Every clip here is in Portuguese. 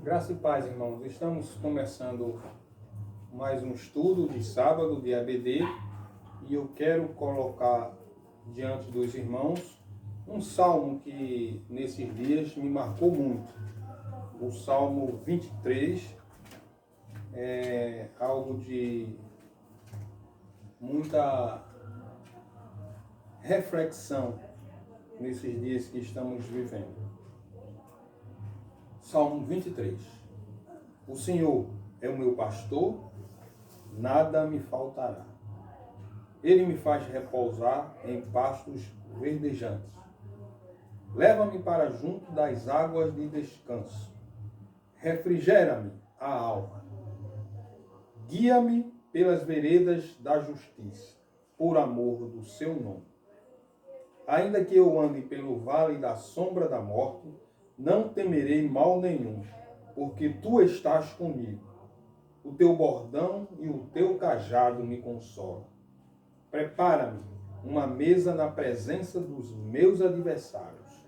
Graça e paz, irmãos. Estamos começando mais um estudo de sábado de ABD e eu quero colocar diante dos irmãos um salmo que nesses dias me marcou muito. O Salmo 23 é algo de muita reflexão nesses dias que estamos vivendo. Salmo 23. O Senhor é o meu pastor, nada me faltará. Ele me faz repousar em pastos verdejantes. Leva-me para junto das águas de descanso. Refrigera-me a alma. Guia-me pelas veredas da justiça, por amor do seu nome. Ainda que eu ande pelo vale da sombra da morte, não temerei mal nenhum, porque tu estás comigo. O teu bordão e o teu cajado me consolam. Prepara-me uma mesa na presença dos meus adversários.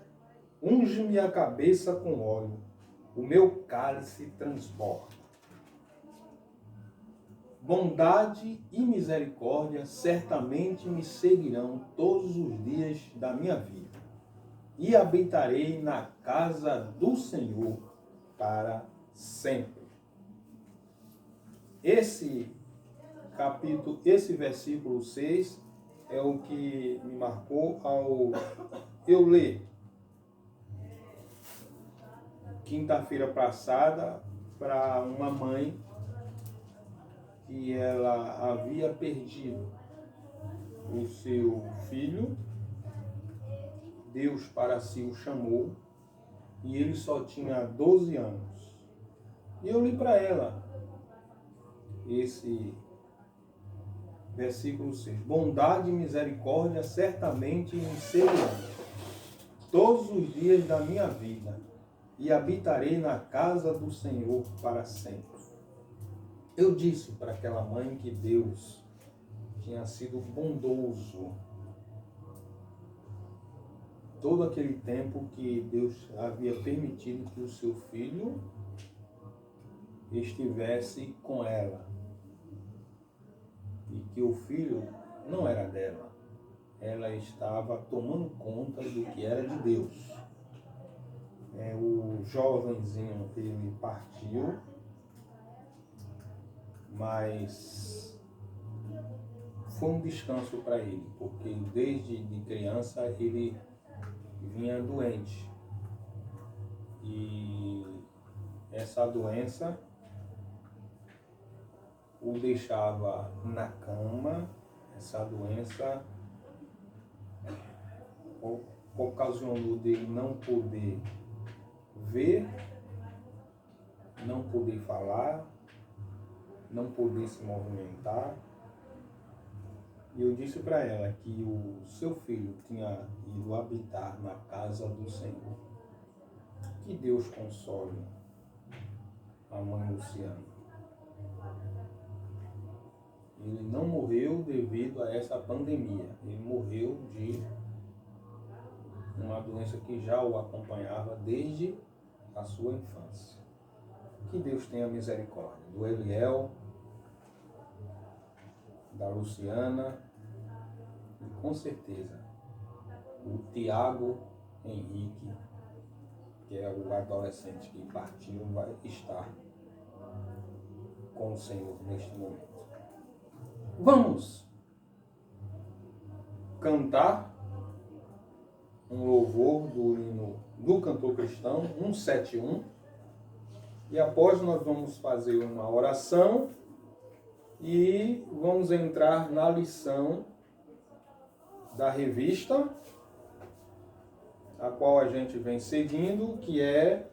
Unge-me a cabeça com óleo, o meu cálice transborda. Bondade e misericórdia certamente me seguirão todos os dias da minha vida, e habitarei na casa do Senhor para sempre. Esse versículo 6 é o que me marcou ao eu ler quinta-feira passada para uma mãe que ela havia perdido o seu filho. Deus para si o chamou e ele só tinha 12 anos. E eu li para ela esse versículo 6. Bondade e misericórdia certamente me seguirão todos os dias da minha vida, e habitarei na casa do Senhor para sempre. Eu disse para aquela mãe que Deus tinha sido bondoso todo aquele tempo que Deus havia permitido que o seu filho estivesse com ela. E que o filho não era dela. Ela estava tomando conta do que era de Deus. O jovenzinho, ele partiu, mas foi um descanso para ele, porque desde de criança ele vinha doente. E essa doença o deixava na cama. Essa doença ocasionou dele não poder ver, não poder falar, não poder se movimentar. E eu disse para ela que o seu filho tinha ido habitar na casa do Senhor. Que Deus console a mãe Luciana. Ele não morreu devido a essa pandemia. Ele morreu de uma doença que já o acompanhava desde a sua infância. Que Deus tenha misericórdia do Eliel, da Luciana e com certeza o Tiago Henrique, que é o adolescente que partiu, vai estar com o Senhor neste momento. Vamos cantar um louvor do hino do cantor cristão 171, e após nós vamos fazer uma oração e vamos entrar na lição da revista, a qual a gente vem seguindo, que é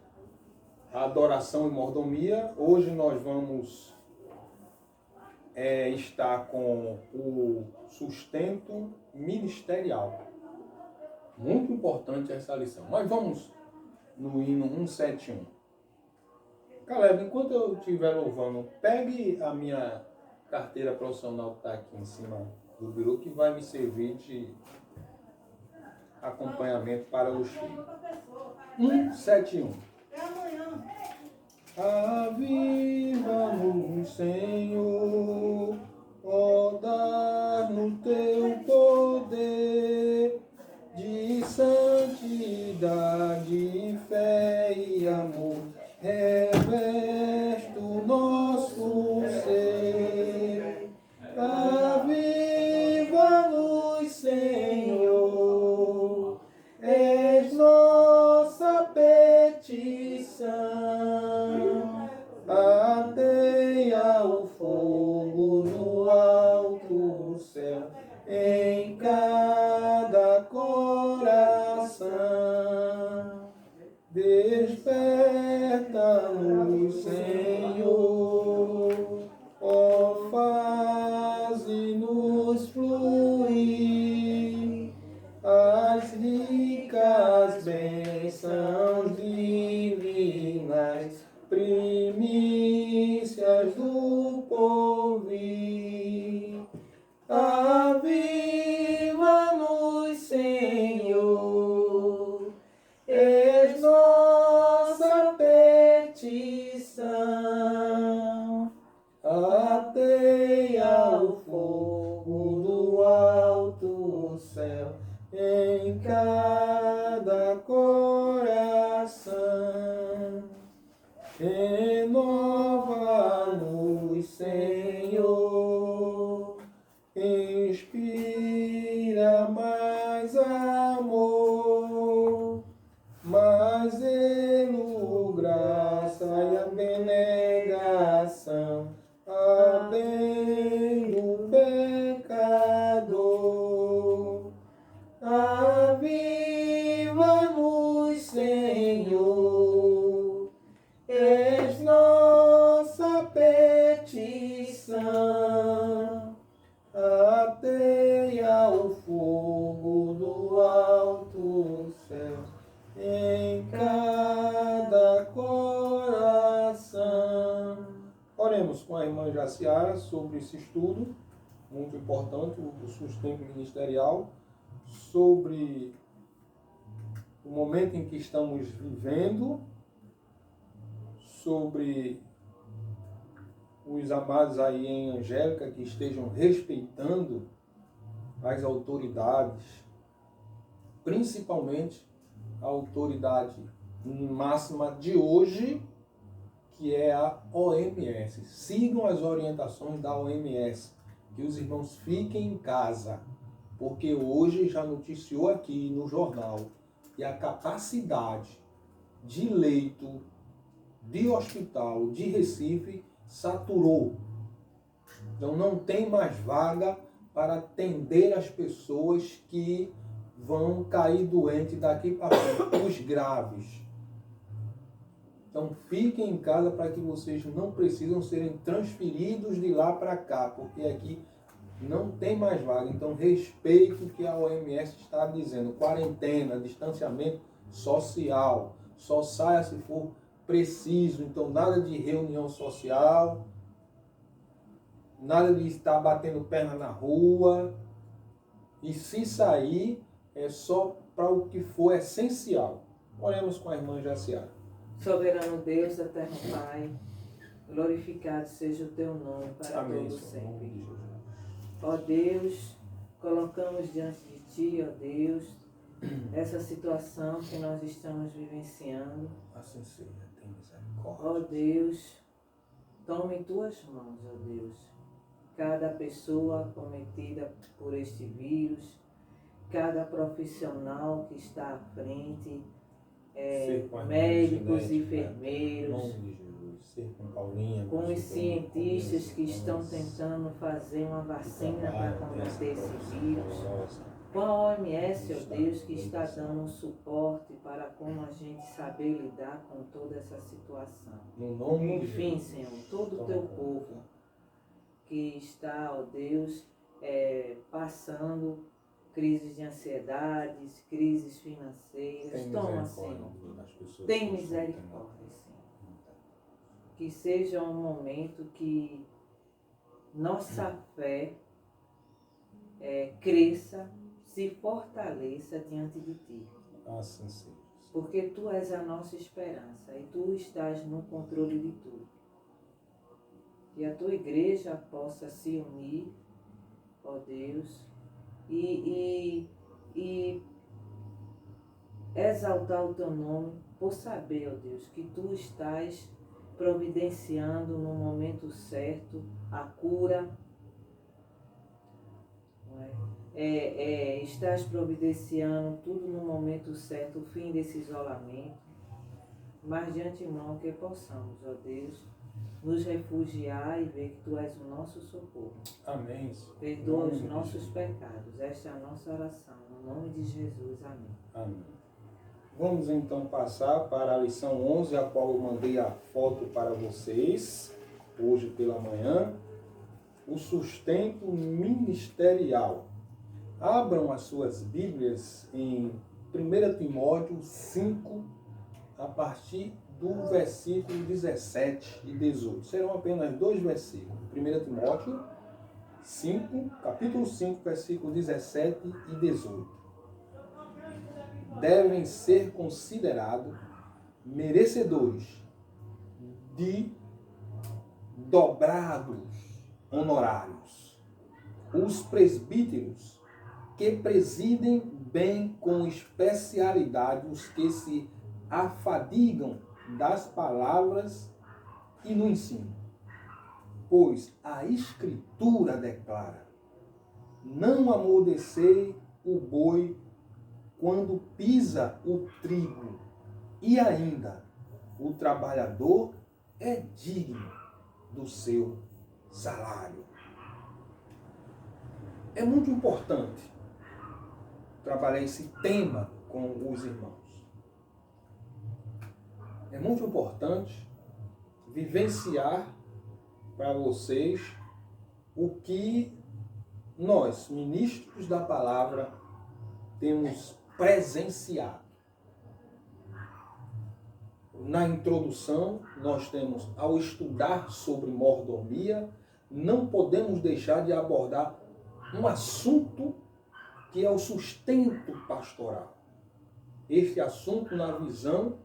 a adoração e mordomia. Hoje nós vamos estar com o sustento ministerial. Muito importante essa lição. Mas vamos no hino 171. Caleb, enquanto eu estiver louvando, pegue a minha carteira profissional que está aqui em cima do biru, que vai me servir de acompanhamento para o estudo. 171. Aviva-nos, Senhor, ó, dá-nos teu poder de santidade, fé e amor. Reveste o nosso ser. Aviva-nos, Senhor, és nossa petição. Ateia o fogo no alto céu, em cada coração. Desperta-nos, Senhor, ó, faze-nos fluir as ricas bênçãos divinas, primícias do porvir. Aviva-nos, Senhor, és nossa petição. Ateia o fogo do alto céu, em cada coração. Renova-nos, Senhor, inspira mais amor, mais zelo, graça e abnegação, a bem do pecador. Aviva-nos, Senhor, és nossa petição. Ateia o fogo do alto céu, em cada coração. Oremos com a irmã Jaciara sobre esse estudo, muito importante, o sustento ministerial, sobre o momento em que estamos vivendo, sobre os amados aí em Angélica que estejam respeitando as autoridades, principalmente a autoridade máxima de hoje, que é a OMS. Sigam as orientações da OMS, que os irmãos fiquem em casa, porque hoje já noticiou aqui no jornal que a capacidade de leito de hospital de Recife saturou. Então não tem mais vaga para atender as pessoas que vão cair doentes daqui para frente, os graves. Então fiquem em casa para que vocês não precisam serem transferidos de lá para cá, porque aqui não tem mais vaga. Então respeite o que a OMS está dizendo. Quarentena, distanciamento social. Só saia se for preciso. Então nada de reunião social, nada de estar batendo perna na rua. E se sair, é só para o que for essencial. Oremos com a irmã Jaciara. Soberano Deus, eterno Pai, glorificado seja o teu nome para Amém, todos Senhor, em nome de sempre. Jesus. Ó Deus, colocamos diante de Ti, ó Deus, essa situação que nós estamos vivenciando. Assim seja, tem misericórdia. Ó Deus, tome em Tuas mãos, ó Deus, cada pessoa acometida por este vírus, cada profissional que está à frente, médicos, enfermeiros, em nome de Jesus. Ser com Paulinha, com os cientistas que estão tentando fazer uma vacina para combater esse vírus, com a OMS, ó Deus, que está dando um suporte para como a gente saber lidar com toda essa situação. No nome de Enfim, Jesus. Senhor, todo o teu povo que está, ó Deus, passando crises de ansiedades, crises financeiras. Toma, Senhor. Tem misericórdia, Senhor. Que seja um momento que nossa fé cresça, se fortaleça diante de Ti. Assim seja. porque Tu és a nossa esperança e Tu estás no controle de tudo. Que a Tua igreja possa se unir, ó Deus, e exaltar o Teu nome, por saber, ó Deus, que Tu estás providenciando no momento certo a cura, não é? Estás providenciando tudo no momento certo, o fim desse isolamento, mas de antemão que possamos, ó Deus, nos refugiar e ver que Tu és o nosso socorro. Amém. Perdoa os nossos pecados. Esta é a nossa oração. No nome de Jesus. Amém. Amém. Vamos então passar para a lição 11, a qual eu mandei a foto para vocês, hoje pela manhã. O sustento ministerial. Abram as suas Bíblias em 1 Timóteo 5, a partir do versículo 17 e 18. Serão apenas 2 versículos. 1 Timóteo 5, capítulo 5, versículo 17 e 18. Devem ser considerados merecedores de dobrados honorários os presbíteros que presidem bem com especialidade os que se afadigam das palavras e no ensino. Pois a Escritura declara: não amoldecer o boi quando pisa o trigo, e ainda o trabalhador é digno do seu salário. É muito importante trabalhar esse tema com os irmãos. É muito importante vivenciar para vocês o que nós, ministros da palavra, temos presenciado. Na introdução, nós temos, ao estudar sobre mordomia, não podemos deixar de abordar um assunto que é o sustento pastoral. Este assunto, na visão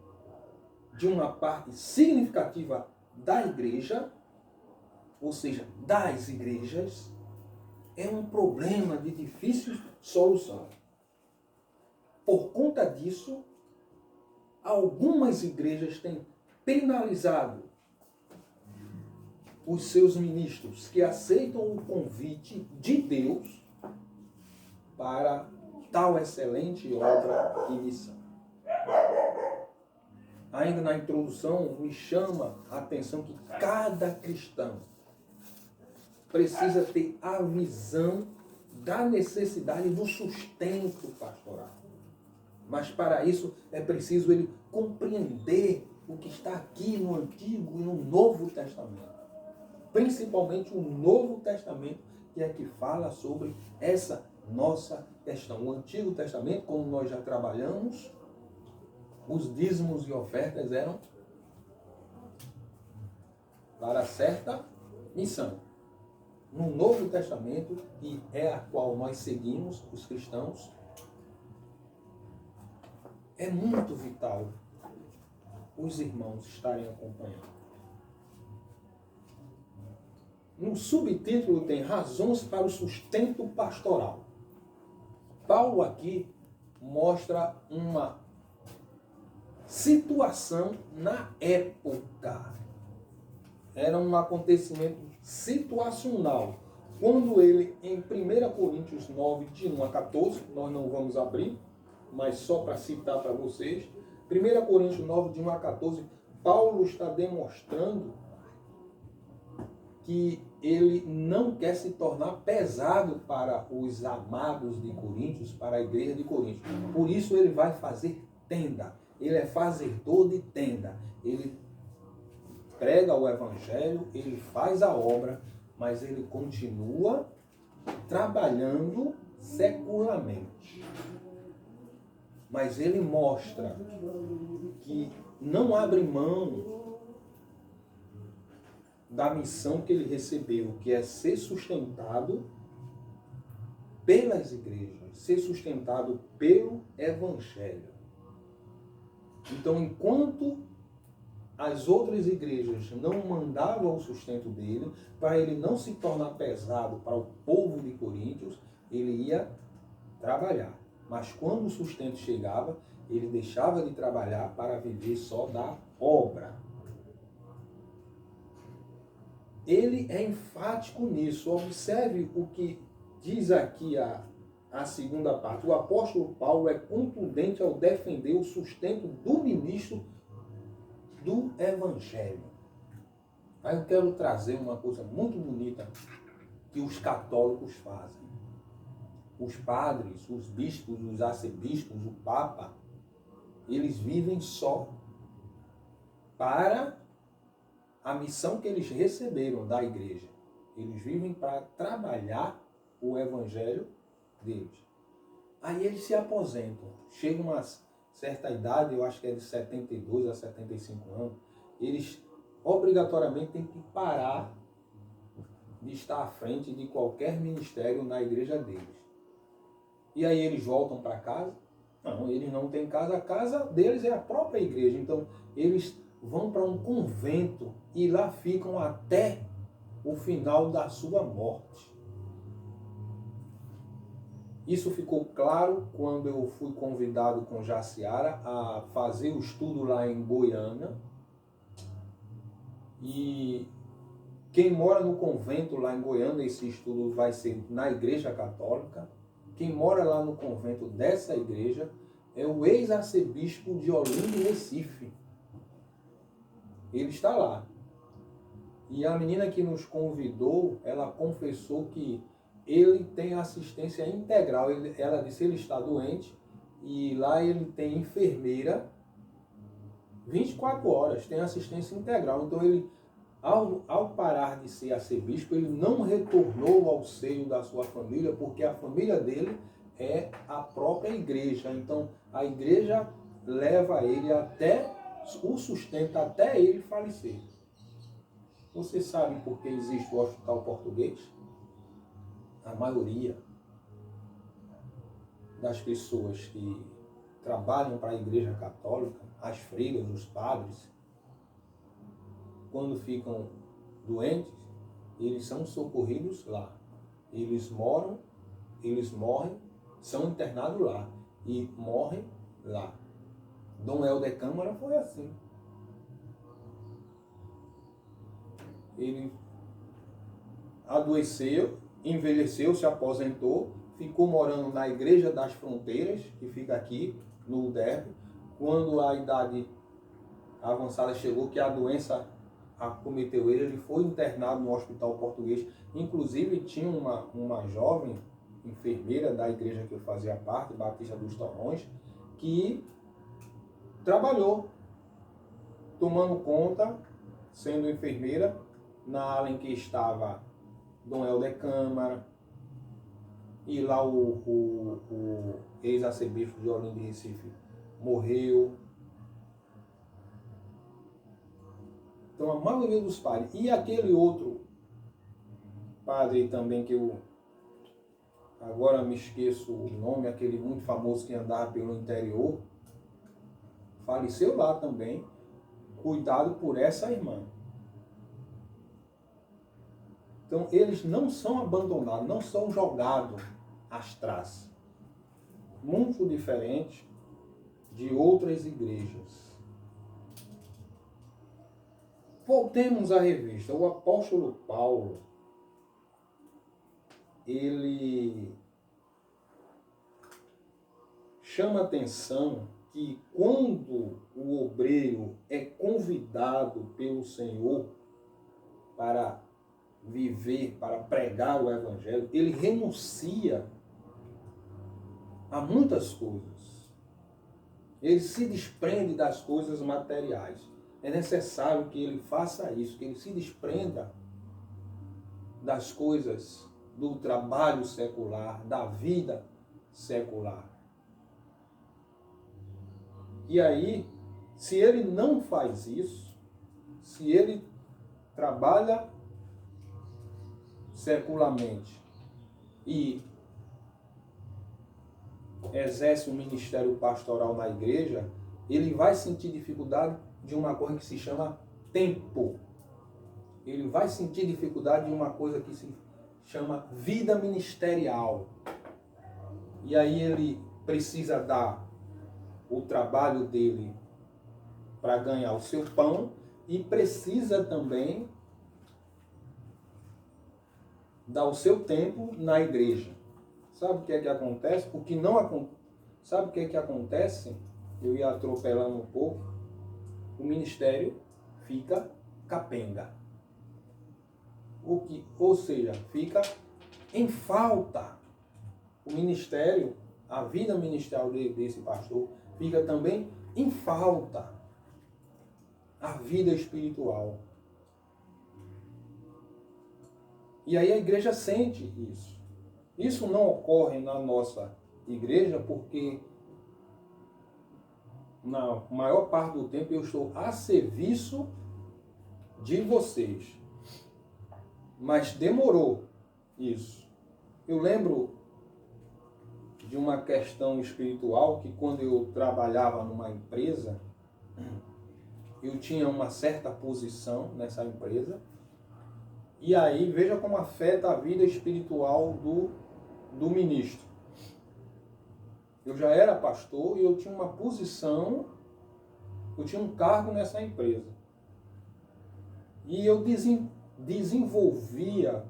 de uma parte significativa da igreja, ou seja, das igrejas, é um problema de difícil solução. Por conta disso, algumas igrejas têm penalizado os seus ministros que aceitam o convite de Deus para tal excelente obra e missão. Ainda na introdução, me chama a atenção que cada cristão precisa ter a visão da necessidade do sustento pastoral. Mas para isso é preciso ele compreender o que está aqui no Antigo e no Novo Testamento. Principalmente o Novo Testamento, que é que fala sobre essa nossa questão. O Antigo Testamento, como nós já trabalhamos, os dízimos e ofertas eram para certa missão. No Novo Testamento, que é a qual nós seguimos, os cristãos, é muito vital os irmãos estarem acompanhando. No subtítulo tem razões para o sustento pastoral. Paulo aqui mostra uma situação na época. Era um acontecimento situacional. Quando ele, em 1 Coríntios 9, de 1 a 14, nós não vamos abrir, mas só para citar para vocês, 1 Coríntios 9, de 1 a 14, Paulo está demonstrando que ele não quer se tornar pesado para os amados de Coríntios, para a igreja de Coríntios. Por isso ele vai fazer tenda. Ele é fazedor de tenda. Ele prega o evangelho, ele faz a obra, mas ele continua trabalhando secularmente. Mas ele mostra que não abre mão da missão que ele recebeu, que é ser sustentado pelas igrejas, ser sustentado pelo evangelho. Então, enquanto as outras igrejas não mandavam o sustento dele, para ele não se tornar pesado para o povo de Coríntios, ele ia trabalhar. Mas quando o sustento chegava, ele deixava de trabalhar para viver só da obra. Ele é enfático nisso. Observe o que diz aqui a segunda parte. O apóstolo Paulo é contundente ao defender o sustento do ministro do Evangelho. Aí eu quero trazer uma coisa muito bonita que os católicos fazem. Os padres, os bispos, os arcebispos, o Papa, eles vivem só para a missão que eles receberam da igreja. Eles vivem para trabalhar o evangelho deles. Aí eles se aposentam. Chega uma certa idade, eu acho que é de 72 a 75 anos, eles obrigatoriamente têm que parar de estar à frente de qualquer ministério na igreja deles. E aí eles voltam para casa? Não, eles não têm casa. A casa deles é a própria igreja. Então, eles vão para um convento e lá ficam até o final da sua morte. Isso ficou claro quando eu fui convidado com Jaciara a fazer o estudo lá em Goiânia. E quem mora no convento lá em Goiânia, esse estudo vai ser na Igreja Católica. Quem mora lá no convento dessa igreja é o ex-arcebispo de Olinda e Recife. Ele está lá. E a menina que nos convidou, ela confessou que ele tem assistência integral. Ela disse que ele está doente e lá ele tem enfermeira 24 horas, tem assistência integral. Então ele, ao parar de ser arcebispo, ele não retornou ao seio da sua família, porque a família dele é a própria igreja. Então a igreja leva ele até o sustento, até ele falecer. Você sabe por que existe o hospital português? A maioria das pessoas que trabalham para a igreja católica, as freiras, os padres, quando ficam doentes, eles são socorridos lá. Eles morrem, são internados lá e morrem lá. Dom Helder Câmara foi assim. Ele adoeceu, envelheceu, se aposentou, ficou morando na Igreja das Fronteiras, que fica aqui no UDERB. Quando a idade avançada chegou, que a doença acometeu ele foi internado no hospital português. Inclusive tinha uma jovem enfermeira da igreja que eu fazia parte, Batista dos Torrões, que trabalhou tomando conta, sendo enfermeira, na ala em que estava Dom Helder Câmara, e lá o ex-arcebispo de Olinda e Recife morreu. Então a maioria dos padres, e aquele outro padre também que eu agora me esqueço o nome, aquele muito famoso que andava pelo interior, faleceu lá também, cuidado por essa irmã. Então eles não são abandonados, não são jogados às traças. Muito diferente de outras igrejas. Voltemos à revista. O apóstolo Paulo, ele chama atenção que quando o obreiro é convidado pelo Senhor para viver, para pregar o evangelho, ele renuncia a muitas coisas. Ele se desprende das coisas materiais. É necessário que ele faça isso, que ele se desprenda das coisas do trabalho secular, da vida secular. E aí, se ele não faz isso, se ele trabalha secularmente e exerce um ministério pastoral na igreja, ele vai sentir dificuldade de uma coisa que se chama tempo. Ele vai sentir dificuldade de uma coisa que se chama vida ministerial. E aí ele precisa dar o trabalho dele para ganhar o seu pão e precisa também dar o seu tempo na igreja. Sabe o que é que acontece? O que não acontece? Sabe o que é que acontece? Eu ia atropelando um pouco. O ministério fica capenga. Ou seja, fica em falta. O ministério, a vida ministerial desse pastor, fica também em falta. A vida espiritual. E aí a igreja sente isso. Isso não ocorre na nossa igreja porque na maior parte do tempo eu estou a serviço de vocês. Mas demorou isso. Eu lembro de uma questão espiritual que quando eu trabalhava numa empresa, eu tinha uma certa posição nessa empresa. E aí, veja como afeta a vida espiritual do ministro. Eu já era pastor e eu tinha uma posição, eu tinha um cargo nessa empresa. E eu desenvolvia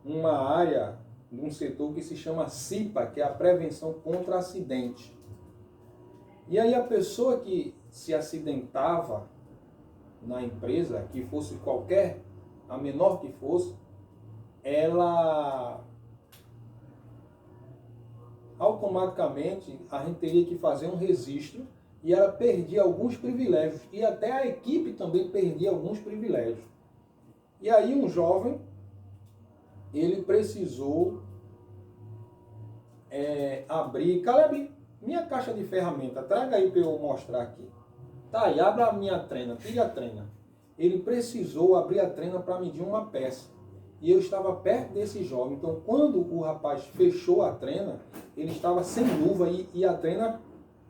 uma área de um setor que se chama CIPA, que é a prevenção contra acidente. E aí a pessoa que se acidentava na empresa, que fosse qualquer, a menor que fosse, ela automaticamente a gente teria que fazer um registro e ela perdia alguns privilégios e até a equipe também perdia alguns privilégios. E aí um jovem, ele precisou abrir, Caleb, minha caixa de ferramenta, traga aí para eu mostrar aqui. Tá aí, abra a minha trena, tira a trena. Ele precisou abrir a trena para medir uma peça. E eu estava perto desse jovem. Então, quando o rapaz fechou a trena, ele estava sem luva e a trena,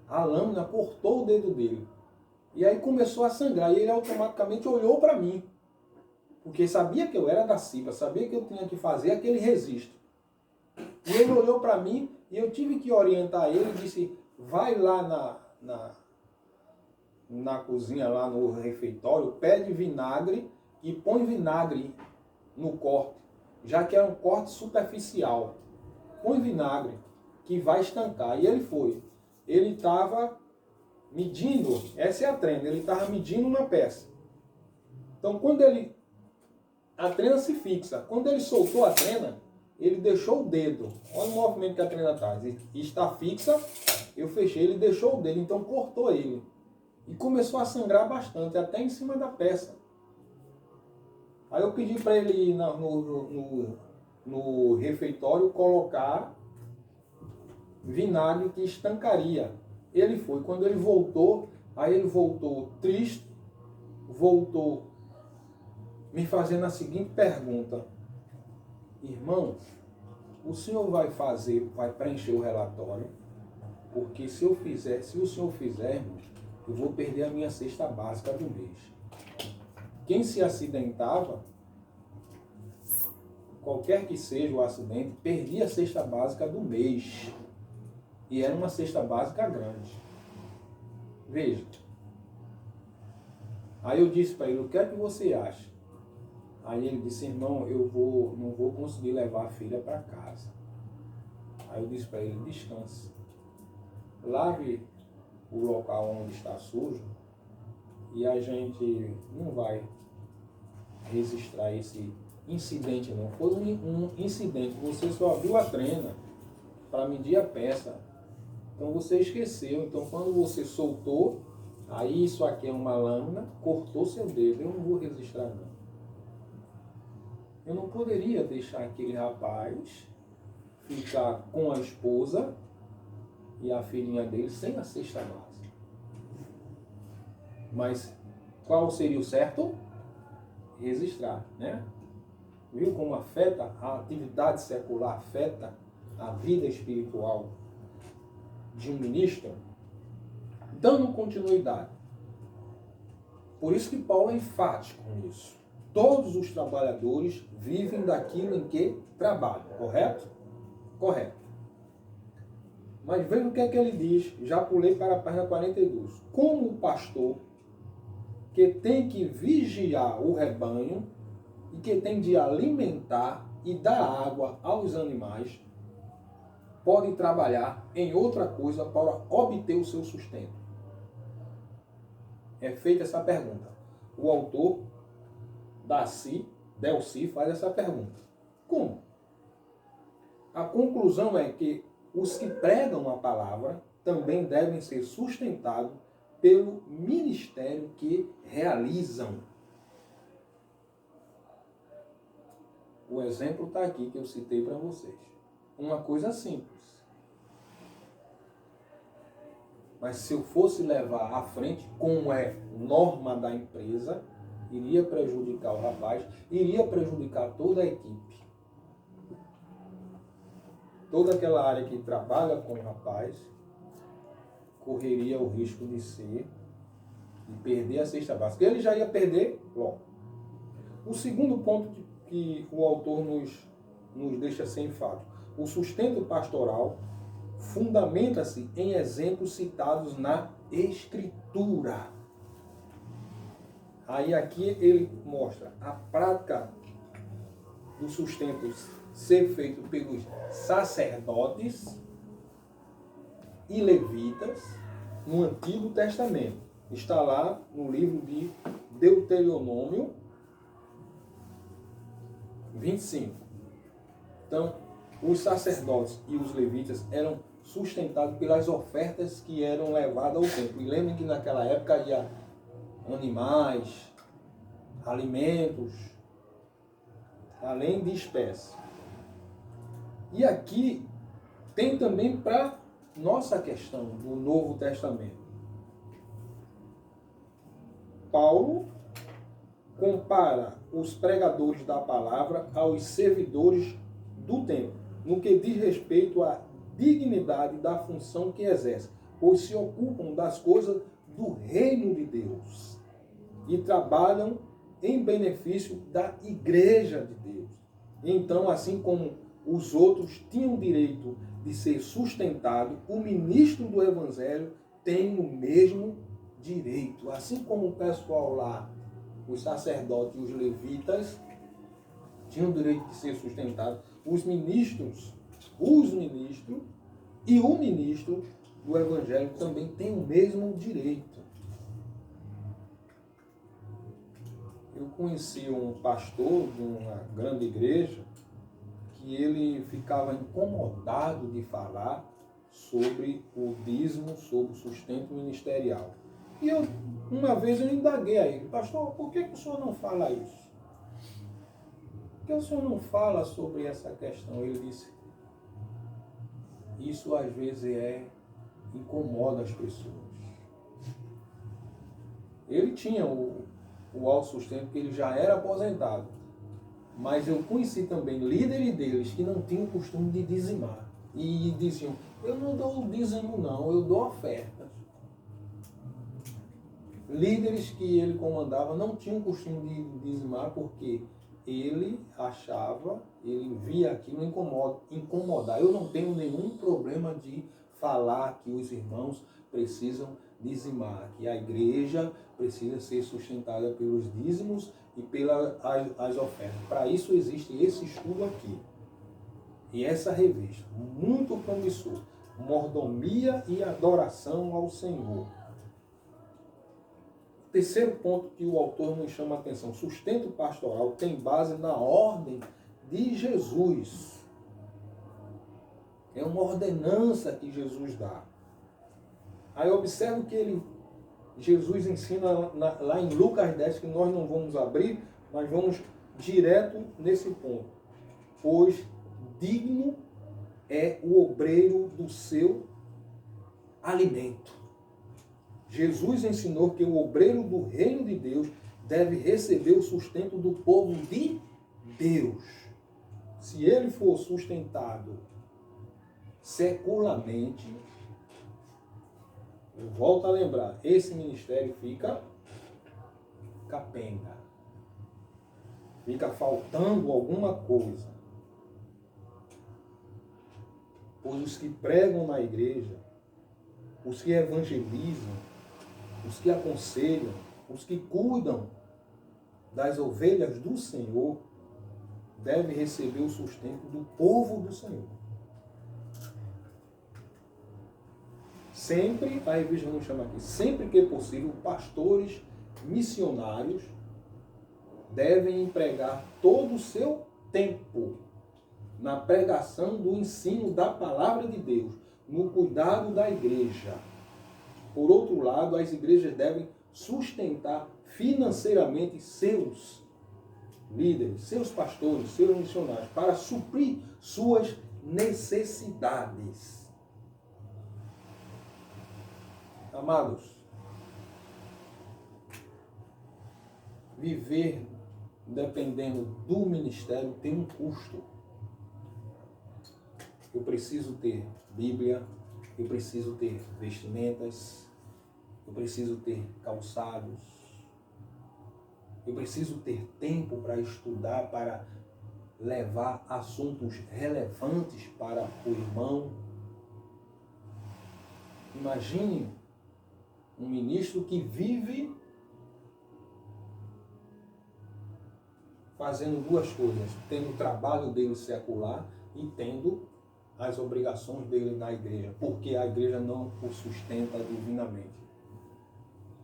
a lâmina cortou o dedo dele. E aí começou a sangrar e ele automaticamente olhou para mim. Porque sabia que eu era da CIPA, sabia que eu tinha que fazer aquele registro. E ele olhou para mim e eu tive que orientar ele e disse, vai lá na cozinha, lá no refeitório, pede vinagre e põe vinagre no corte, já que é um corte superficial. Põe vinagre, que vai estancar. E ele foi. Ele estava medindo, essa é a trena, ele estava medindo uma peça. Então, a trena se fixa. Quando ele soltou a trena, ele deixou o dedo. Olha o movimento que a trena faz. Está fixa, eu fechei, ele deixou o dedo, então cortou ele. E começou a sangrar bastante, até em cima da peça. Aí eu pedi para ele ir no refeitório colocar vinagre que estancaria. Ele foi. Quando ele voltou, aí ele voltou triste, voltou me fazendo a seguinte pergunta. Irmão, o senhor vai preencher o relatório? Porque se o senhor fizer, irmão, eu vou perder a minha cesta básica do mês. Quem se acidentava, qualquer que seja o acidente, perdia a cesta básica do mês. E era uma cesta básica grande. Veja. Aí eu disse para ele, o que é que você acha? Aí ele disse, irmão, não vou conseguir levar a filha para casa. Aí eu disse para ele, descanse. Lave o local onde está sujo e a gente não vai registrar esse incidente não. Foi um incidente, você só viu a trena para medir a peça. Então você esqueceu. Então quando você soltou, aí isso aqui é uma lâmina, cortou seu dedo. Eu não vou registrar não. Eu não poderia deixar aquele rapaz ficar com a esposa e a filhinha dele sem a cesta básica. Mas qual seria o certo? Registrar, né? Viu como afeta a atividade secular, afeta a vida espiritual de um ministro? Dando continuidade. Por isso que Paulo é enfático nisso. Todos os trabalhadores vivem daquilo em que trabalham, correto? Correto. Mas veja o que é que ele diz, já pulei para a página 42. Como o pastor que tem que vigiar o rebanho e que tem de alimentar e dar água aos animais, pode trabalhar em outra coisa para obter o seu sustento? É feita essa pergunta. O autor, Delci, faz essa pergunta. Como? A conclusão é que os que pregam a palavra também devem ser sustentados pelo ministério que realizam. O exemplo está aqui que eu citei para vocês. Uma coisa simples. Mas se eu fosse levar à frente, como é norma da empresa, iria prejudicar o rapaz, iria prejudicar toda a equipe. Toda aquela área que trabalha com o rapaz correria o risco de perder a cesta básica. Ele já ia perder logo. O segundo ponto que o autor nos deixa sem enfático. O sustento pastoral fundamenta-se em exemplos citados na Escritura. Aí aqui ele mostra a prática do sustento ser feito pelos sacerdotes e levitas no Antigo Testamento. Está lá no livro de Deuteronômio 25. Então, os sacerdotes e os levitas eram sustentados pelas ofertas que eram levadas ao templo. E lembrem que naquela época ia animais, alimentos, além de espécies. E aqui tem também para nossa questão do Novo Testamento. Paulo compara os pregadores da palavra aos servidores do templo, no que diz respeito à dignidade da função que exercem, pois se ocupam das coisas do reino de Deus e trabalham em benefício da igreja de Deus. Então, assim como os outros tinham direito de ser sustentado, o ministro do evangelho tem o mesmo direito. Assim como o pessoal lá, os sacerdotes e os levitas, tinham o direito de ser sustentados, os ministros e o ministro do evangelho também têm o mesmo direito. Eu conheci um pastor de uma grande igreja que ele ficava incomodado de falar sobre o dízimo, sobre o sustento ministerial. E uma vez eu indaguei a ele: pastor, por que o senhor não fala isso? Por que o senhor não fala sobre essa questão? Ele disse: isso às vezes incomoda as pessoas. Ele tinha o alto sustento, porque ele já era aposentado. Mas eu conheci também líderes deles que não tinham o costume de dizimar. E diziam: eu não dou dízimo não, eu dou ofertas. Líderes que ele comandava não tinham o costume de dizimar porque ele via aquilo incomodar. Eu não tenho nenhum problema de falar que os irmãos precisam dizimar, que a igreja precisa ser sustentada pelos dízimos e pelas ofertas. Para isso existe esse estudo aqui. E essa revista, muito promissor, Mordomia e Adoração ao Senhor. Terceiro ponto que o autor nos chama a atenção: sustento pastoral tem base na ordem de Jesus. É uma ordenança que Jesus dá. Aí observe que Jesus ensina lá em Lucas 10, que nós não vamos abrir, mas vamos direto nesse ponto. Pois digno é o obreiro do seu alimento. Jesus ensinou que o obreiro do reino de Deus deve receber o sustento do povo de Deus. Se ele for sustentado secularmente, Eu volto a lembrar, esse ministério fica capenga. Fica faltando alguma coisa. Pois os que pregam na igreja, os que evangelizam, os que aconselham, os que cuidam das ovelhas do Senhor, devem receber o sustento do povo do Senhor. Sempre, a revista nos chama aqui, sempre que possível, pastores missionários devem empregar todo o seu tempo na pregação do ensino da palavra de Deus, no cuidado da igreja. Por outro lado, as igrejas devem sustentar financeiramente seus líderes, seus pastores, seus missionários, para suprir suas necessidades. Amados, viver dependendo do ministério tem um custo. Eu preciso ter Bíblia, eu preciso ter vestimentas, eu preciso ter calçados, eu preciso ter tempo para estudar, para levar assuntos relevantes para o irmão. Imagine um ministro que vive fazendo duas coisas, tendo o trabalho dele secular e tendo as obrigações dele na igreja, porque a igreja não o sustenta divinamente.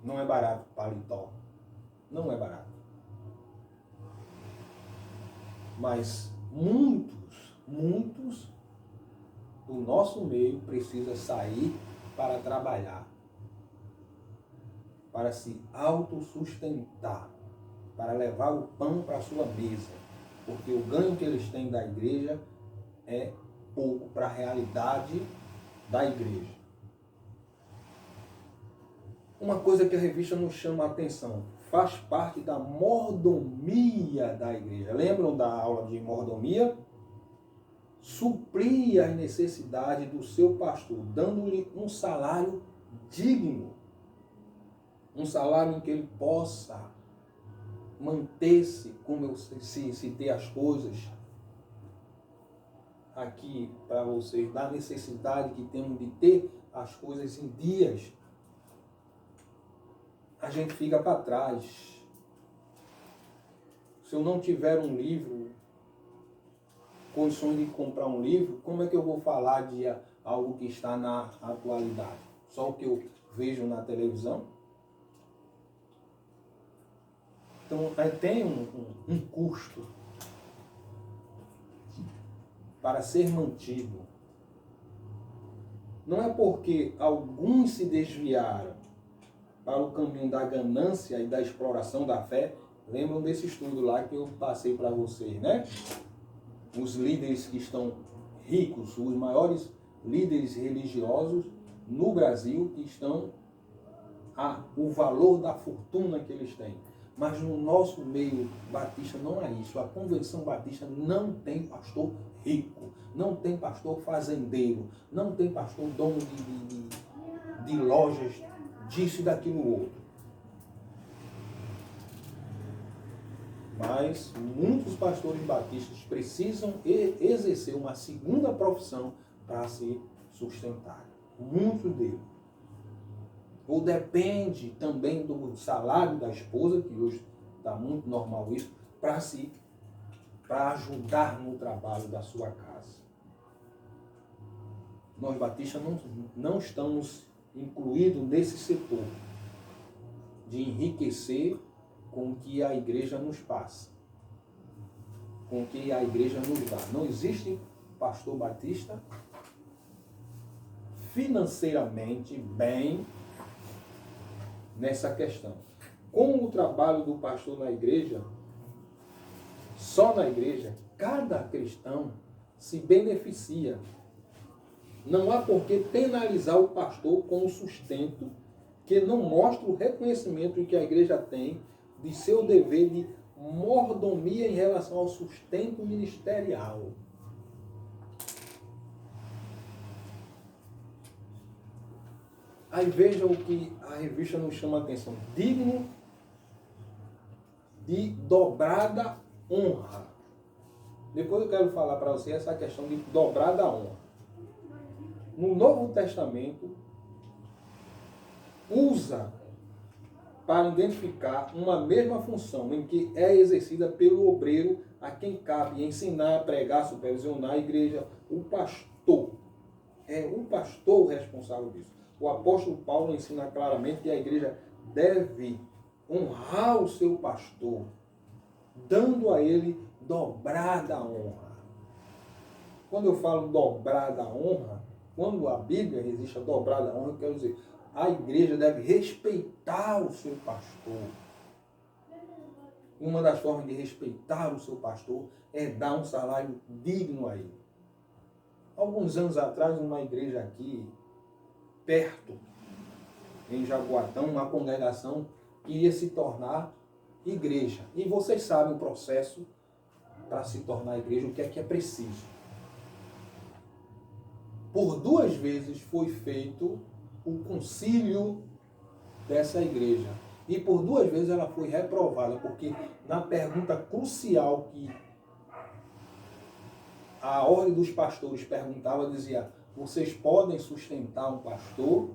Não é barato paletó, não é barato. Mas muitos do nosso meio precisam sair para trabalhar, para se autossustentar, para levar o pão para a sua mesa, porque o ganho que eles têm da igreja é pouco para a realidade da igreja. Uma coisa que a revista nos chama a atenção, faz parte da mordomia da igreja. Lembram da aula de mordomia? Suprir as necessidades do seu pastor, dando-lhe um salário digno, um salário em que ele possa manter-se, como eu citei as coisas aqui para vocês, da necessidade que temos de ter as coisas em dias. A gente fica para trás. Se eu não tiver um livro, condições de comprar um livro, como é que eu vou falar de algo que está na atualidade? Só o que eu vejo na televisão? Então, tem um custo para ser mantido. Não é porque alguns se desviaram para o caminho da ganância e da exploração da fé. Lembram desse estudo lá que eu passei para vocês, né? Os líderes que estão ricos, os maiores líderes religiosos no Brasil, que estão o valor da fortuna que eles têm. Mas no nosso meio batista não é isso. A Convenção Batista não tem pastor rico, não tem pastor fazendeiro, não tem pastor dono de lojas, disso e daquilo outro. Mas muitos pastores batistas precisam exercer uma segunda profissão para se sustentar. Muitos deles. Ou depende também do salário da esposa, que hoje está muito normal isso, para ajudar no trabalho da sua casa. Nós batistas não estamos incluídos nesse setor de enriquecer com o que a igreja nos passa, com o que a igreja nos dá. Não existe pastor batista financeiramente bem nessa questão. Com o trabalho do pastor na igreja, só na igreja, cada cristão se beneficia. Não há por que penalizar o pastor com o sustento que não mostra o reconhecimento que a igreja tem de seu dever de mordomia em relação ao sustento ministerial. Aí veja o que a revista nos chama a atenção. Digno de dobrada honra. Depois eu quero falar para você essa questão de dobrada honra. No Novo Testamento, usa para identificar uma mesma função em que é exercida pelo obreiro a quem cabe ensinar, pregar, supervisionar a igreja, o pastor. É o pastor o responsável disso. O apóstolo Paulo ensina claramente que a igreja deve honrar o seu pastor, dando a ele dobrada honra. Quando eu falo dobrada honra, quando a Bíblia existe a dobrada honra, eu quero dizer, a igreja deve respeitar o seu pastor. Uma das formas de respeitar o seu pastor é dar um salário digno a ele. Alguns anos atrás, numa igreja aqui, perto, em Jaboatão, uma congregação queria se tornar igreja. E vocês sabem o processo para se tornar igreja, o que é preciso. Por 2 vezes foi feito o concílio dessa igreja. E por 2 vezes ela foi reprovada, porque na pergunta crucial que a ordem dos pastores perguntava, dizia, vocês podem sustentar um pastor?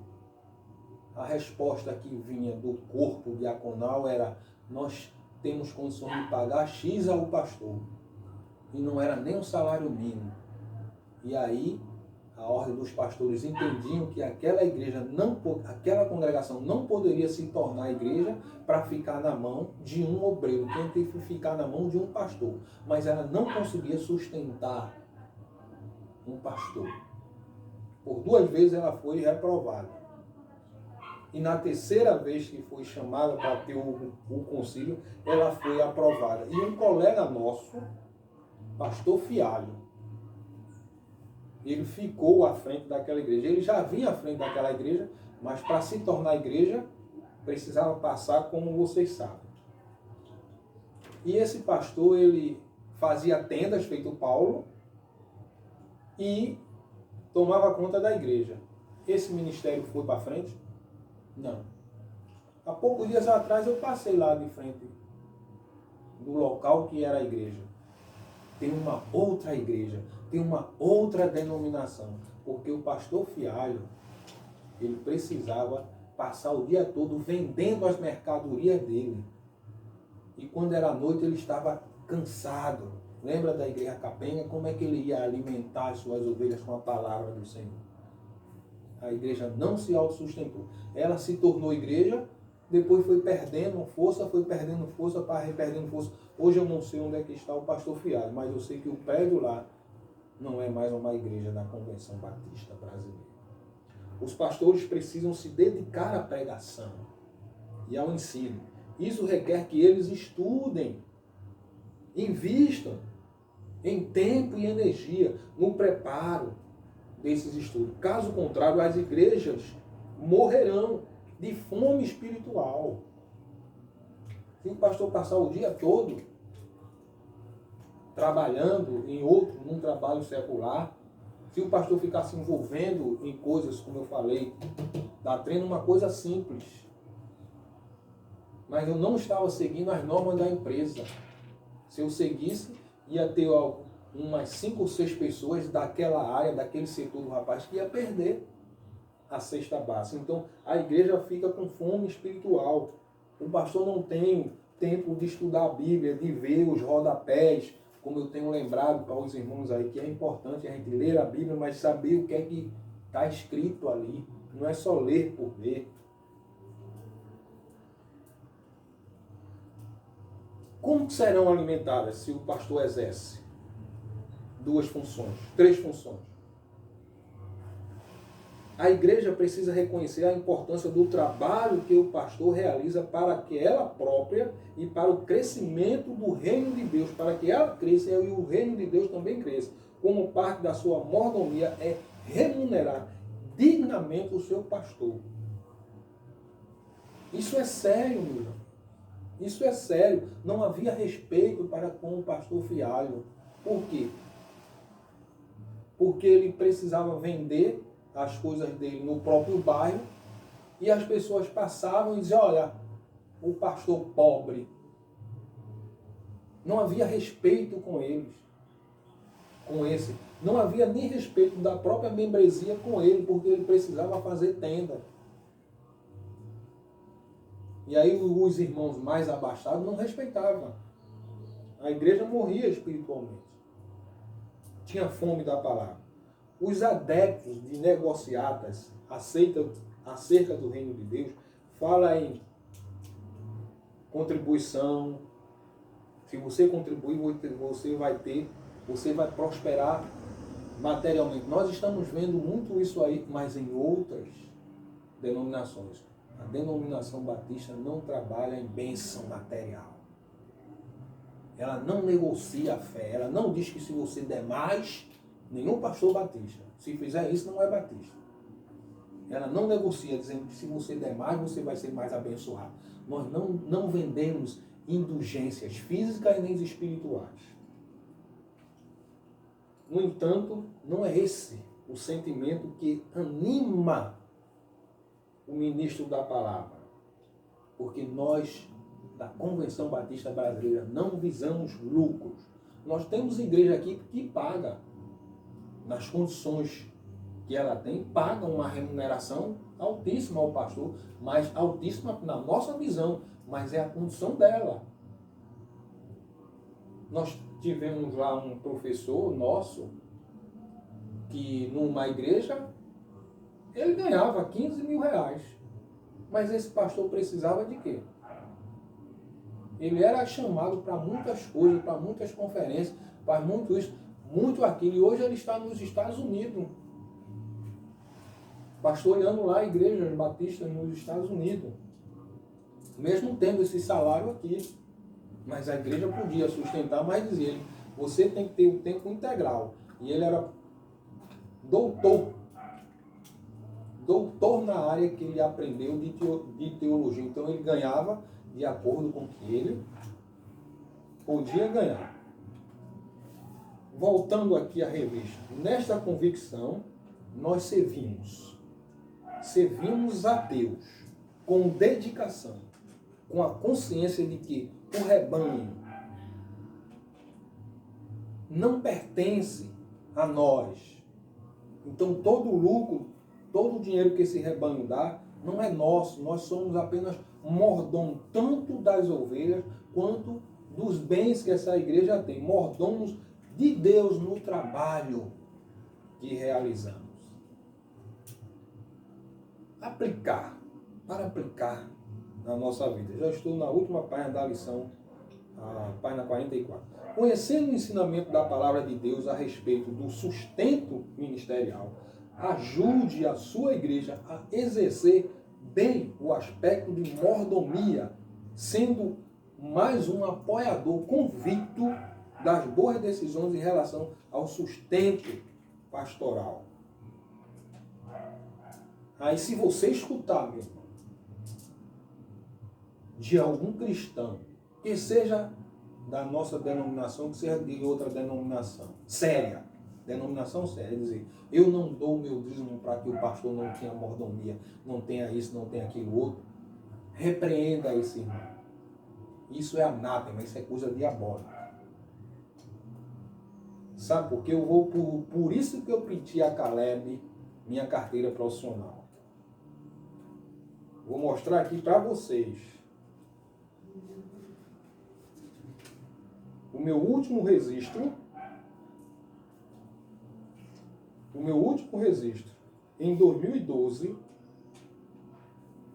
A resposta que vinha do corpo diaconal era, nós temos condições de pagar X ao pastor. E não era nem um salário mínimo. E aí, a ordem dos pastores entendiam que aquela igreja, aquela congregação não poderia se tornar igreja para ficar na mão de um obreiro, tinha que ficar na mão de um pastor. Mas ela não conseguia sustentar um pastor. Por 2 vezes ela foi reprovada. E na 3ª vez que foi chamada para ter o concílio, ela foi aprovada. E um colega nosso, pastor Fialho, ele ficou à frente daquela igreja. Ele já vinha à frente daquela igreja, mas para se tornar igreja, precisava passar como vocês sabem. E esse pastor, ele fazia tendas, feito Paulo, e tomava conta da igreja. Esse ministério foi para frente? Não. Há poucos dias atrás eu passei lá de frente do local que era a igreja. Tem uma outra igreja, tem uma outra denominação, porque o pastor Fialho, ele precisava passar o dia todo vendendo as mercadorias dele. E quando era noite ele estava cansado. Lembra da igreja capenga? Como é que ele ia alimentar as suas ovelhas com a palavra do Senhor? A igreja não se autossustentou. Ela se tornou igreja, depois foi perdendo força, perdendo força. Hoje eu não sei onde é que está o pastor Fialho, mas eu sei que o prédio lá não é mais uma igreja da Convenção Batista Brasileira. Os pastores precisam se dedicar à pregação e ao ensino. Isso requer que eles estudem, invistam em tempo e energia no preparo desses estudos. Caso contrário, as igrejas morrerão de fome espiritual. Se o pastor passar o dia todo trabalhando num trabalho secular, se o pastor ficar se envolvendo em coisas, como eu falei, da treino uma coisa simples, mas eu não estava seguindo as normas da empresa. Se eu seguisse, ia ter umas 5 ou 6 pessoas daquela área, daquele setor do rapaz, que ia perder a cesta básica. Então, a igreja fica com fome espiritual. O pastor não tem tempo de estudar a Bíblia, de ver os rodapés, como eu tenho lembrado para os irmãos aí, que é importante a gente ler a Bíblia, mas saber o que é que está escrito ali. Não é só ler por ler. Como serão alimentadas se o pastor exerce 2 funções, 3 funções? A igreja precisa reconhecer a importância do trabalho que o pastor realiza para que ela própria e para o crescimento do reino de Deus, para que ela cresça e o reino de Deus também cresça. Como parte da sua mordomia é remunerar dignamente o seu pastor. Isso é sério, meu irmão. Isso é sério. Não havia respeito para com o pastor Fialho. Por quê? Porque ele precisava vender as coisas dele no próprio bairro E as pessoas passavam e diziam, olha, o pastor pobre. Não havia respeito com eles, com esse. Não havia nem respeito da própria membresia com ele, porque ele precisava fazer tenda. E aí os irmãos mais abaixados não respeitavam. A igreja morria espiritualmente. Tinha fome da palavra. Os adeptos de negociatas acerca do reino de Deus fala em contribuição. Se você contribuir, você vai prosperar materialmente. Nós estamos vendo muito isso aí, mas em outras denominações. A denominação batista não trabalha em bênção material. Ela não negocia a fé. Ela não diz que se você der mais, nenhum pastor batista. Se fizer isso, não é batista. Ela não negocia dizendo que se você der mais, você vai ser mais abençoado. Nós não vendemos indulgências físicas e nem espirituais. No entanto, não é esse o sentimento que anima o ministro da palavra. Porque nós, da Convenção Batista Brasileira, não visamos lucros. Nós temos igreja aqui que paga, nas condições que ela tem, paga uma remuneração altíssima ao pastor, mas altíssima na nossa visão, mas é a condição dela. Nós tivemos lá um professor nosso, que numa igreja, ele ganhava 15 mil reais. Mas esse pastor precisava de quê? Ele era chamado para muitas coisas, para muitas conferências, para muito isso, muito aquilo. E hoje ele está nos Estados Unidos, pastoreando lá igrejas batistas nos Estados Unidos. Mesmo tendo esse salário aqui. Mas a igreja podia sustentar, mas dizia, você tem que ter o tempo integral. E ele era doutor na área que ele aprendeu de teologia. Então ele ganhava de acordo com o que ele podia ganhar. Voltando aqui à revista. Nesta convicção, nós servimos a Deus com dedicação, com a consciência de que o rebanho não pertence a nós. Então todo o lucro, todo o dinheiro que esse rebanho dá, não é nosso. Nós somos apenas mordomos, tanto das ovelhas quanto dos bens que essa igreja tem. Mordomos de Deus no trabalho que realizamos. Para aplicar na nossa vida. Já estou na última página da lição, a página 44. Conhecendo o ensinamento da palavra de Deus a respeito do sustento ministerial, ajude a sua igreja a exercer bem o aspecto de mordomia, sendo mais um apoiador convicto das boas decisões em relação ao sustento pastoral. Aí se você escutar, meu irmão, de algum cristão, que seja da nossa denominação, que seja de outra denominação séria, dizer, eu não dou o meu dízimo para que o pastor não tenha mordomia, não tenha isso, não tenha aquilo outro, repreenda esse irmão. Isso é anátema, isso é coisa diabólica. Sabe por quê? Eu vou por isso que eu pedi a Caleb minha carteira profissional. Vou mostrar aqui para vocês. O meu último registro, em 2012,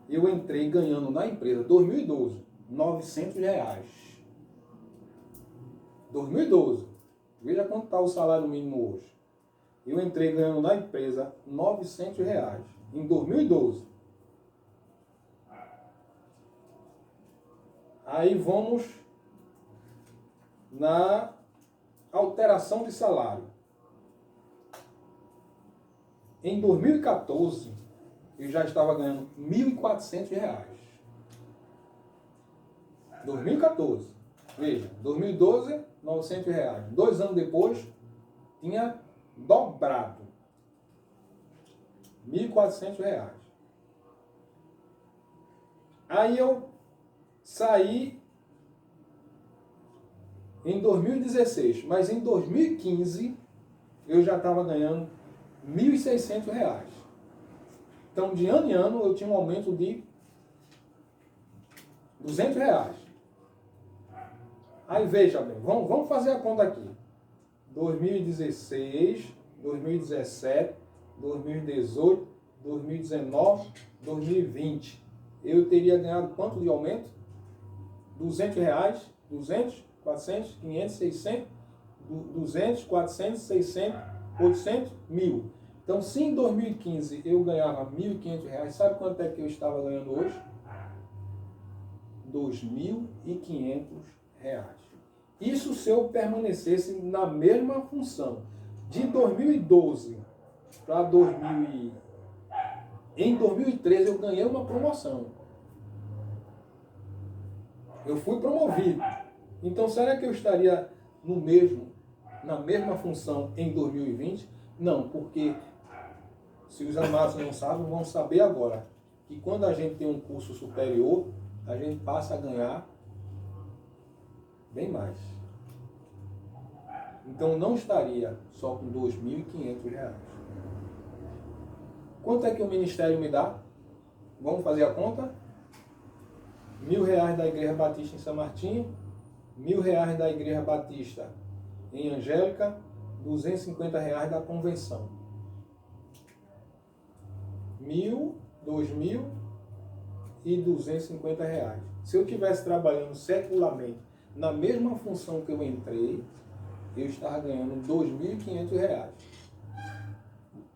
eu entrei ganhando na empresa, 2012, R$900. 2012. Veja quanto está o salário mínimo hoje. Eu entrei ganhando na empresa R$900 em 2012. Aí vamos na alteração de salário. Em 2014, eu já estava ganhando R$1.400. 2014. Veja, 2012, R$900. 2 anos depois, tinha dobrado. R$1.400. Aí eu saí em 2016, mas em 2015 eu já estava ganhando R$ 1.600. Então, de ano em ano, eu tinha um aumento de R$ 200. Aí veja bem, vamos fazer a conta aqui. 2016, 2017, 2018, 2019, 2020. Eu teria ganhado quanto de aumento? R$ 200, 200, 400, 500, 600, 200, 400, 600, 800, 1.000. Então, se em 2015 eu ganhava R$ 1.500, sabe quanto é que eu estava ganhando hoje? R$ 2.500. Isso se eu permanecesse na mesma função. De 2012 para 2000 em 2013 eu ganhei uma promoção. Eu fui promovido. Então, será que eu estaria na mesma função em 2020? Não, porque se os amados não sabem, vão saber agora que quando a gente tem um curso superior, a gente passa a ganhar bem mais. Então não estaria só com R$ 2.500. Quanto é que o ministério me dá? Vamos fazer a conta? R$ 1.000 da Igreja Batista em São Martinho, R$ 1.000 da Igreja Batista em Angélica, R$ 250 da convenção. 1.000, 2.000 e R$ 250. Se eu estivesse trabalhando secularmente na mesma função que eu entrei, eu estava ganhando R$ 2.500.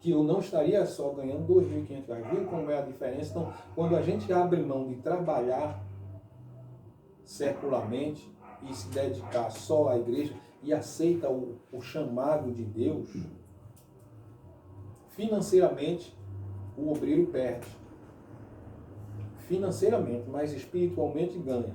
Que eu não estaria só ganhando R$ 2.500. Viu como é a diferença? Então, quando a gente abre mão de trabalhar secularmente e se dedicar só à igreja e aceita o chamado de Deus, financeiramente o obreiro perde. Financeiramente, mas espiritualmente ganha.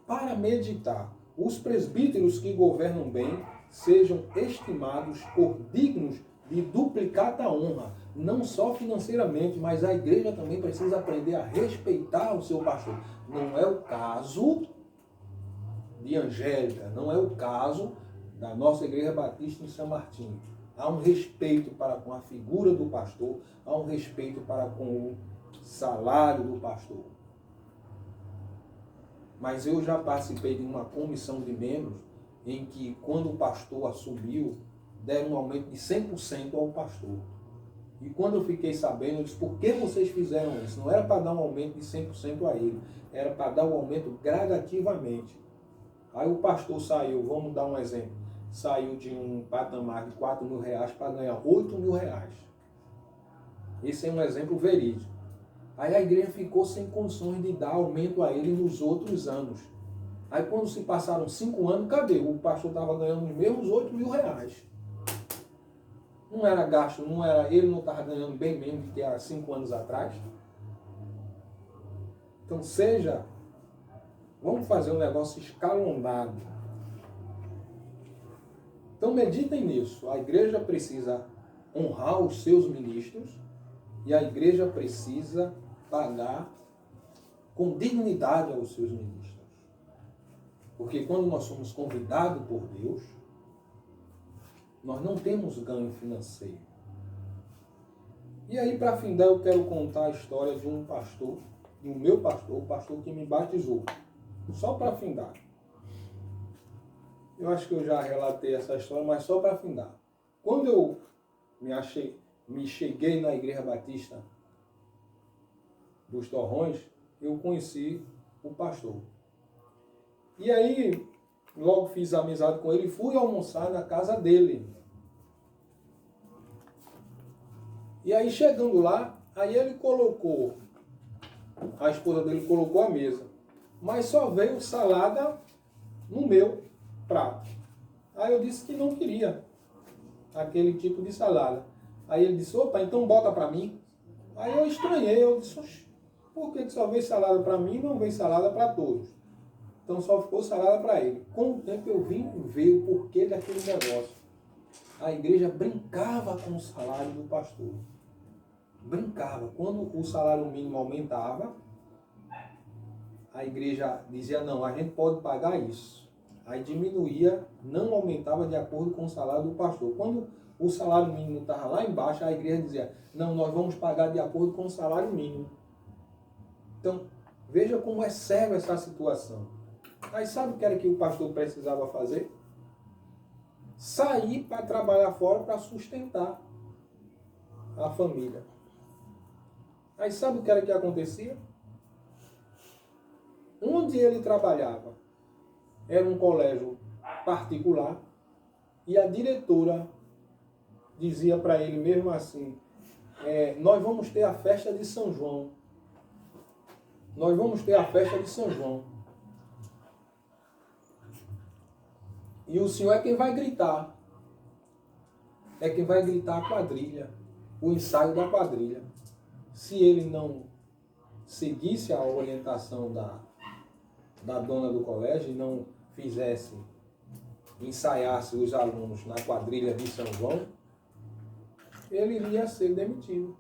Para meditar, os presbíteros que governam bem sejam estimados por dignos de duplicata honra, não só financeiramente, mas a igreja também precisa aprender a respeitar o seu pastor. Não é o caso de Angélica, não é o caso da nossa Igreja Batista em São Martinho. Há um respeito para com a figura do pastor, há um respeito para com o salário do pastor. Mas eu já participei de uma comissão de membros em que, quando o pastor assumiu, deram um aumento de 100% ao pastor. E quando eu fiquei sabendo, eu disse, por que vocês fizeram isso? Não era para dar um aumento de 100% a ele, era para dar um aumento gradativamente. Aí o pastor saiu, vamos dar um exemplo, saiu de um patamar de R$ 4.000 para ganhar R$ 8.000. Esse é um exemplo verídico. Aí a igreja ficou sem condições de dar aumento a ele nos outros anos. Aí quando se passaram 5 anos, cadê? O pastor estava ganhando os mesmos R$ 8.000. Não era gasto, ele não estava ganhando bem menos do que há 5 anos atrás. Então vamos fazer um negócio escalonado. Então meditem nisso. A igreja precisa honrar os seus ministros e a igreja precisa pagar com dignidade aos seus ministros. Porque quando nós somos convidados por Deus, nós não temos ganho financeiro. E aí, para findar, eu quero contar a história de um pastor, do meu pastor, o pastor que me batizou. Só para findar. Eu acho que eu já relatei essa história, mas só para findar. Quando eu me cheguei na Igreja Batista dos Torrões, eu conheci o pastor. E aí, logo fiz amizade com ele e fui almoçar na casa dele. E aí, chegando lá, aí ele colocou, a esposa dele colocou a mesa, mas só veio salada no meu prato. Aí eu disse que não queria aquele tipo de salada. Aí ele disse, opa, então bota para mim. Aí eu estranhei, eu disse, por que só veio salada para mim e não veio salada para todos? Então só ficou salada para ele. Com o tempo eu vim ver o porquê daquele negócio. A igreja brincava com o salário do pastor. Brincava. Quando o salário mínimo aumentava, a igreja dizia, não, a gente pode pagar isso. Aí diminuía, não aumentava de acordo com o salário do pastor. Quando o salário mínimo estava lá embaixo, a igreja dizia, não, nós vamos pagar de acordo com o salário mínimo. Então, veja como é sério essa situação. Aí sabe o que era que o pastor precisava fazer? Sair para trabalhar fora para sustentar a família. Aí sabe o que era que acontecia? Onde ele trabalhava era um colégio particular e a diretora dizia para ele mesmo assim, nós vamos ter a festa de São João. Nós vamos ter a festa de São João. E o senhor é quem vai gritar. É quem vai gritar a quadrilha. O ensaio da quadrilha. Se ele não seguisse a orientação da dona do colégio e não ensaiasse os alunos na quadrilha de São João, ele iria ser demitido.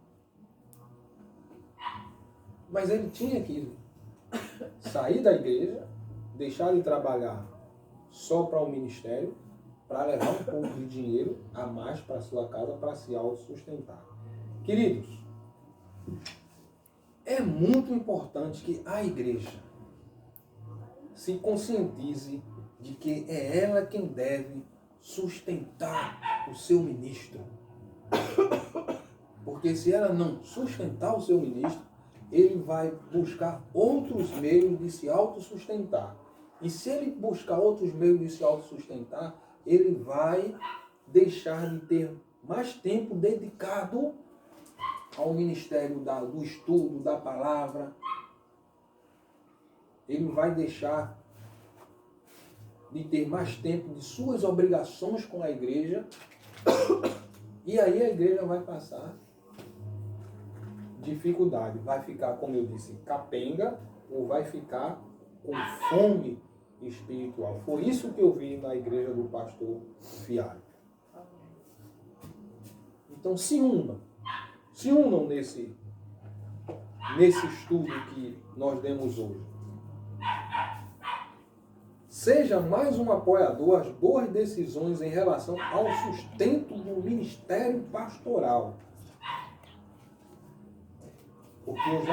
Mas ele tinha que sair da igreja, deixar de trabalhar só para o ministério, para levar um pouco de dinheiro a mais para sua casa, para se autossustentar. Queridos, é muito importante que a igreja se conscientize de que é ela quem deve sustentar o seu ministro. Porque se ela não sustentar o seu ministro, ele vai buscar outros meios de se autossustentar. E se ele buscar outros meios de se autossustentar, ele vai deixar de ter mais tempo dedicado ao ministério do estudo, da palavra. Ele vai deixar de ter mais tempo de suas obrigações com a igreja. E aí a igreja vai passar dificuldade. Vai ficar, como eu disse, capenga, ou vai ficar com fome espiritual. Foi isso que eu vi na igreja do pastor Fialho. Então se unam nesse estudo que nós demos hoje. Seja mais um apoiador às boas decisões em relação ao sustento do ministério pastoral. Porque eu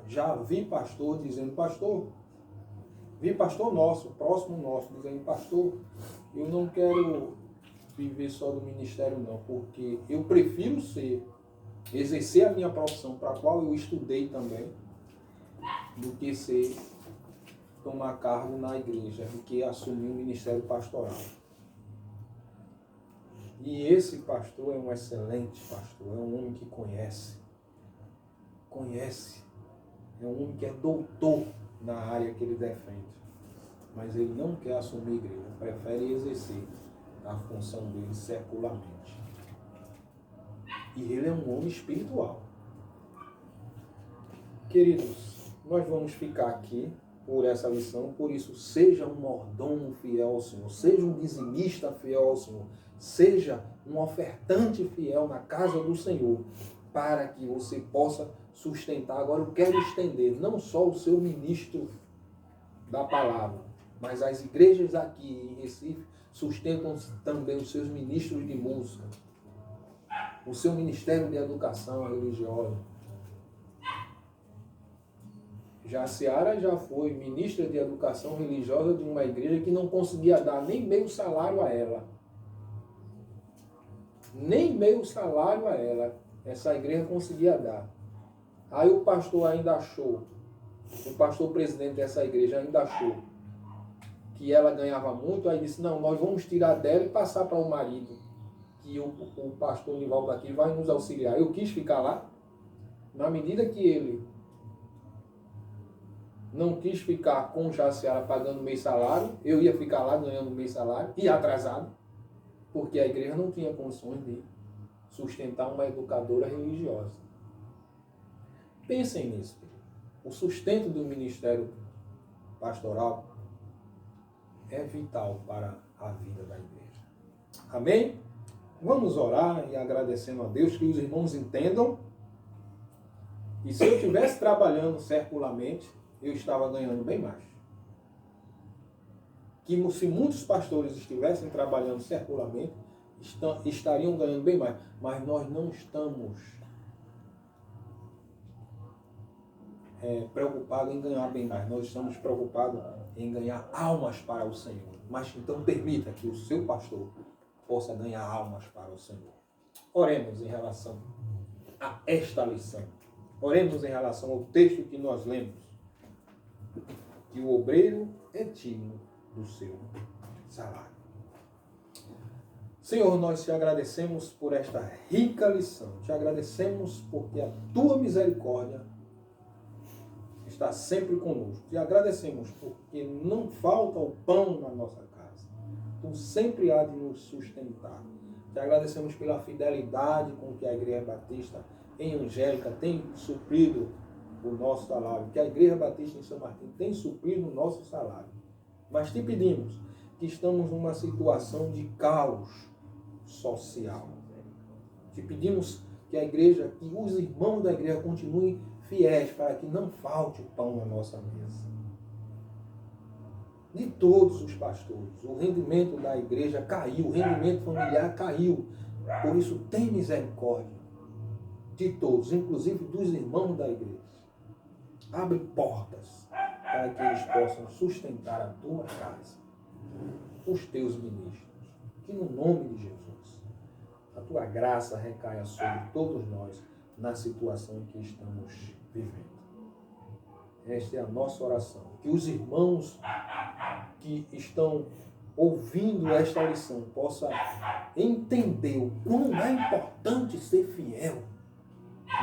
já vi pastor dizendo, vi pastor nosso, próximo nosso, dizendo, pastor, eu não quero viver só do ministério não, porque eu prefiro exercer a minha profissão para a qual eu estudei também, do que tomar cargo na igreja, do que assumir o ministério pastoral. E esse pastor é um excelente pastor, é um homem que conhece, é um homem que é doutor na área que ele defende, mas ele não quer assumir a igreja, prefere exercer a função dele secularmente. E ele é um homem espiritual. Queridos, nós vamos ficar aqui por essa lição, por isso seja um mordomo fiel ao Senhor, seja um dizimista fiel ao Senhor, seja um ofertante fiel na casa do Senhor, para que você possa sustentar. Agora eu quero estender não só o seu ministro da palavra, mas as igrejas aqui em Recife sustentam também os seus ministros de música, o seu ministério de educação religiosa. Já a Seara já foi ministra de educação religiosa de uma igreja que não conseguia dar nem meio salário a ela. Nem meio salário a ela essa igreja conseguia dar. Aí o pastor ainda achou, o pastor presidente dessa igreja ainda achou que ela ganhava muito, aí disse, não, nós vamos tirar dela e passar para o marido, que o pastor Nivaldo aqui vai nos auxiliar. Eu quis ficar lá, na medida que ele não quis ficar com o Jaciara pagando meio salário, eu ia ficar lá ganhando meio salário e atrasado, porque a igreja não tinha condições de sustentar uma educadora religiosa. Pensem nisso. O sustento do ministério pastoral é vital para a vida da igreja. Amém? Vamos orar e agradecendo a Deus, que os irmãos entendam. E se eu estivesse trabalhando secularmente, eu estava ganhando bem mais. Que se muitos pastores estivessem trabalhando secularmente, estariam ganhando bem mais. Mas nós não estamos preocupados em ganhar bem mais. Nós estamos preocupados em ganhar almas para o Senhor. Mas então permita que o seu pastor possa ganhar almas para o Senhor. Oremos em relação a esta lição. Oremos em relação ao texto que nós lemos. Que o obreiro é digno do seu salário. Senhor, nós te agradecemos por esta rica lição. Te agradecemos porque a tua misericórdia está sempre conosco. Te agradecemos porque não falta o pão na nossa casa. Tu sempre há de nos sustentar. Te agradecemos pela fidelidade com que a Igreja Batista em Angélica tem suprido o nosso salário, que a Igreja Batista em São Martim tem suprido o nosso salário. Mas te pedimos que estamos numa situação de caos social. Te pedimos que a igreja, que os irmãos da igreja continuem fiéis para que não falte o pão na nossa mesa. De todos os pastores, o rendimento da igreja caiu, o rendimento familiar caiu. Por isso, tem misericórdia de todos, inclusive dos irmãos da igreja. Abre portas para que eles possam sustentar a tua casa, os teus ministros. Que no nome de Jesus, a tua graça recaia sobre todos nós na situação em que estamos vivendo. Esta é a nossa oração. Que os irmãos que estão ouvindo esta lição possam entender o quão é importante ser fiel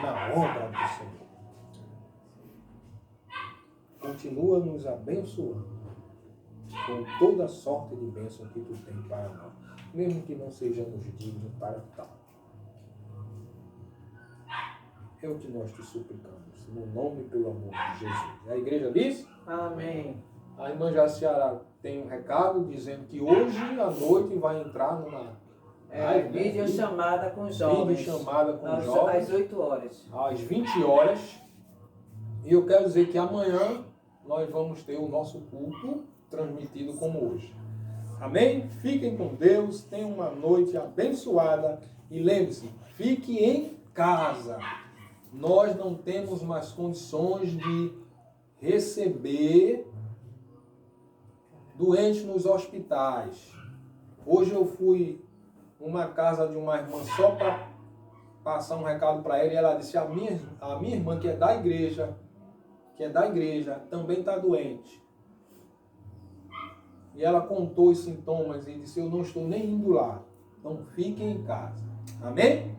na obra do Senhor. Continua nos abençoando com toda sorte de bênção que tu tem para nós, mesmo que não sejamos dignos para tal. É o que nós te suplicamos, no nome e pelo amor de Jesus. A igreja diz? Amém. A irmã Jaciara tem um recado dizendo que hoje à noite vai entrar numa videochamada com jovens. Videochamada com jovens. Às 8 horas. Às 20 horas. E eu quero dizer que amanhã nós vamos ter o nosso culto transmitido como hoje. Amém? Fiquem com Deus, tenham uma noite abençoada e lembre-se, fique em casa. Nós não temos mais condições de receber doentes nos hospitais. Hoje eu fui numa casa de uma irmã só para passar um recado para ela e ela disse, a minha irmã que é da igreja, também está doente. E ela contou os sintomas e disse, eu não estou nem indo lá. Então fiquem em casa. Amém?